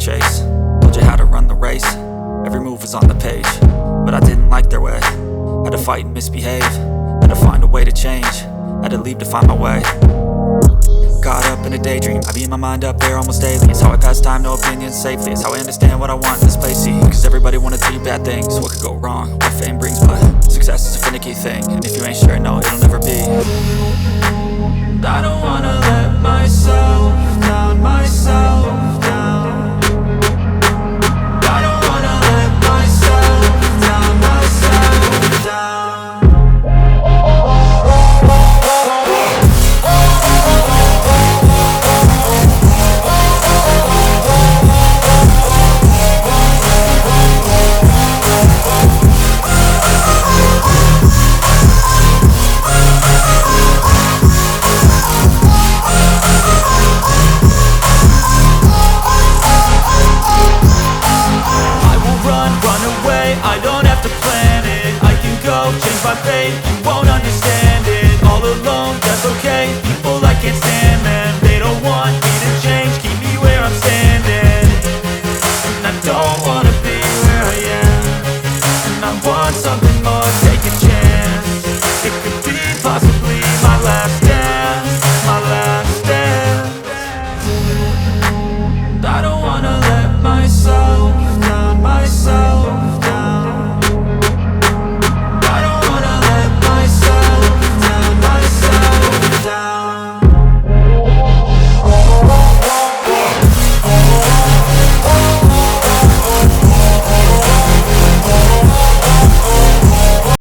chase. Told you how to run the race. Every move was on the page, but I didn't like their way. Had to fight and misbehave. Had to find a way to change. Had to leave to find my way. Caught up in a daydream, I beat my mind up there almost daily. It's how I pass time, no opinions safely. It's how I understand what I want in this place, see. Cause everybody wanna do bad things. What could go wrong? What fame brings, but success is a finicky thing. And if you ain't sure, no, it'll never be. I don't wanna let myself